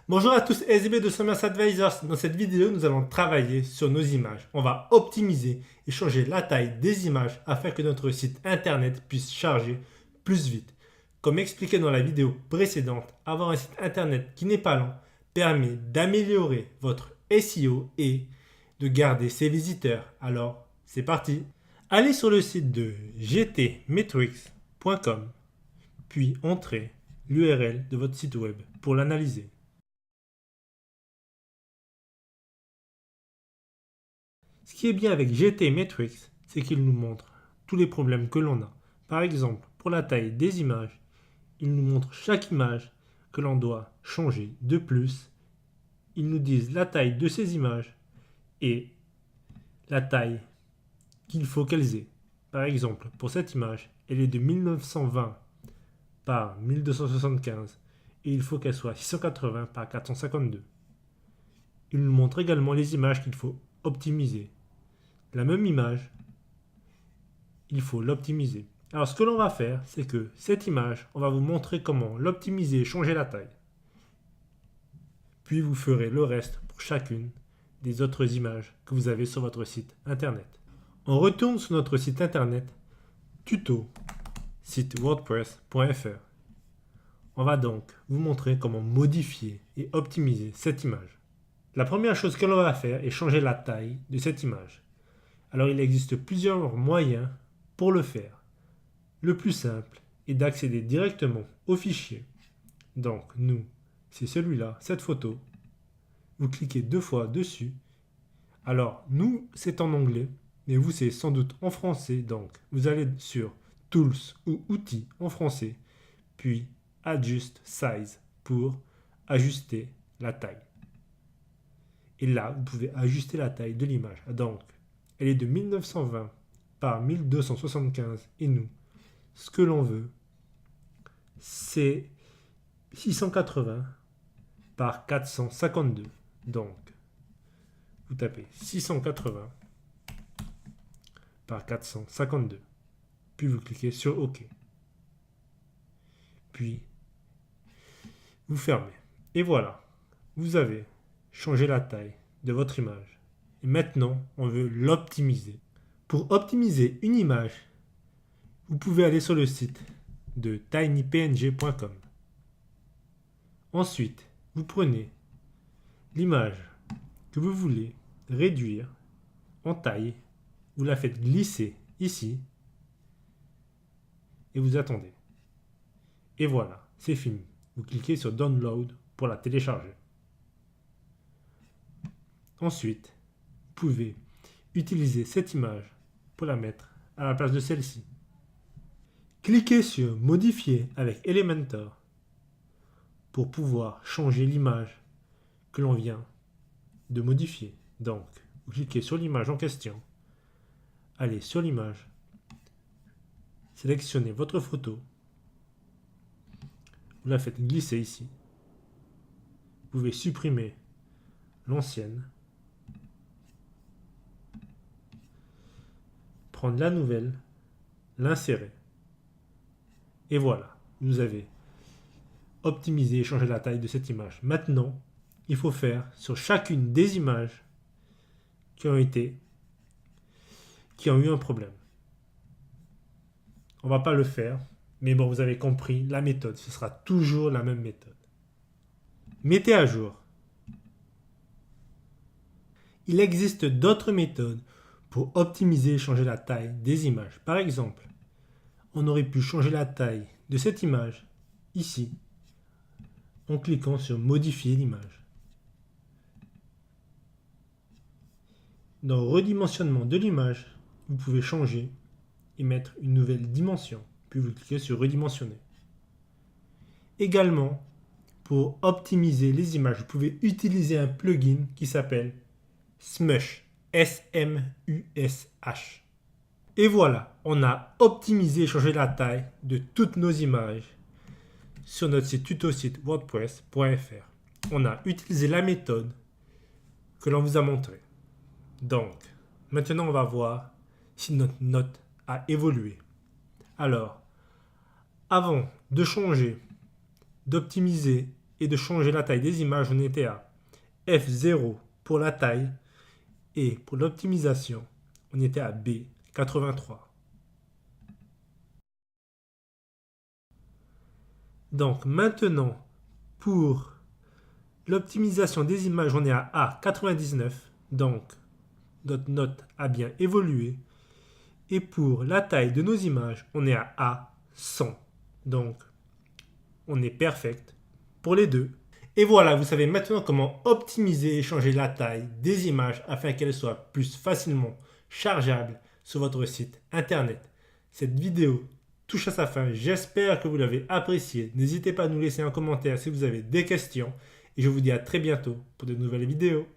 Bonjour à tous, SB de Somers Advisors. Dans cette vidéo, nous allons travailler sur nos images. On va optimiser et changer la taille des images afin que notre site internet puisse charger plus vite. Comme expliqué dans la vidéo précédente, avoir un site internet qui n'est pas lent permet d'améliorer votre SEO et de garder ses visiteurs. Alors, c'est parti. Allez sur le site de gtmetrics.com, puis entrez l'URL de votre site web pour l'analyser. Ce qui est bien avec GTmetrix, c'est qu'il nous montre tous les problèmes que l'on a. Par exemple, pour la taille des images, il nous montre chaque image que l'on doit changer. De plus, ils nous disent la taille de ces images et la taille qu'il faut qu'elles aient. Par exemple, pour cette image, elle est de 1920 par 1275 et il faut qu'elle soit 680 par 452. Il nous montre également les images qu'il faut optimiser. La même image, il faut l'optimiser. Alors ce que l'on va faire, c'est que cette image, on va vous montrer comment l'optimiser et changer la taille. Puis vous ferez le reste pour chacune des autres images que vous avez sur votre site internet. On retourne sur notre site internet tuto site wordpress.fr. On va donc vous montrer comment modifier et optimiser cette image. La première chose que l'on va faire est changer la taille de cette image. Alors il existe plusieurs moyens pour le faire. Le plus simple est d'accéder directement au fichier. Donc nous, c'est celui-là, cette photo. Vous cliquez 2 fois dessus. Alors nous, c'est en anglais, mais vous, c'est sans doute en français. Donc vous allez sur Tools ou Outils en français, puis Adjust Size pour ajuster la taille. Et là, vous pouvez ajuster la taille de l'image. Donc, elle est de 1920 par 1275 et nous, ce que l'on veut, c'est 680 par 452. Donc, vous tapez 680 par 452. Puis vous cliquez sur OK. Puis, vous fermez. Et voilà, vous avez changé la taille de votre image. Et maintenant, on veut l'optimiser. Pour optimiser une image, vous pouvez aller sur le site de tinypng.com. Ensuite, vous prenez l'image que vous voulez réduire en taille, vous la faites glisser ici et vous attendez. Et voilà, c'est fini. Vous cliquez sur Download pour la télécharger. Ensuite, vous pouvez utiliser cette image pour la mettre à la place de celle-ci. Cliquez sur Modifier avec Elementor pour pouvoir changer l'image que l'on vient de modifier. Donc, vous cliquez sur l'image en question, allez sur l'image, sélectionnez votre photo, vous la faites glisser ici. Vous pouvez supprimer l'ancienne, prendre la nouvelle, l'insérer. Et voilà, vous avez optimisé et changé la taille de cette image. Maintenant, il faut faire sur chacune des images qui ont eu un problème. On ne va pas le faire, mais bon, vous avez compris la méthode. Ce sera toujours la même méthode. Mettez à jour. Il existe d'autres méthodes pour optimiser et changer la taille des images. Par exemple, on aurait pu changer la taille de cette image ici en cliquant sur Modifier l'image. Dans Redimensionnement de l'image, vous pouvez changer et mettre une nouvelle dimension, puis vous cliquez sur Redimensionner. Également, pour optimiser les images, vous pouvez utiliser un plugin qui s'appelle Smush, S-M-U-S-H. Et voilà, on a optimisé et changé la taille de toutes nos images sur notre site tuto-site wordpress.fr. On a utilisé la méthode que l'on vous a montrée. Donc, maintenant on va voir si notre note a évolué. Alors, avant de changer, d'optimiser et de changer la taille des images, on était à F0 pour la taille et pour l'optimisation, on était à B83. Donc maintenant, pour l'optimisation des images, on est à A99. Donc notre note a bien évolué. Et pour la taille de nos images, on est à A100. Donc on est perfect pour les deux. Et voilà, vous savez maintenant comment optimiser et changer la taille des images afin qu'elles soient plus facilement chargeables sur votre site internet. Cette vidéo touche à sa fin. J'espère que vous l'avez appréciée. N'hésitez pas à nous laisser un commentaire si vous avez des questions. Et je vous dis à très bientôt pour de nouvelles vidéos.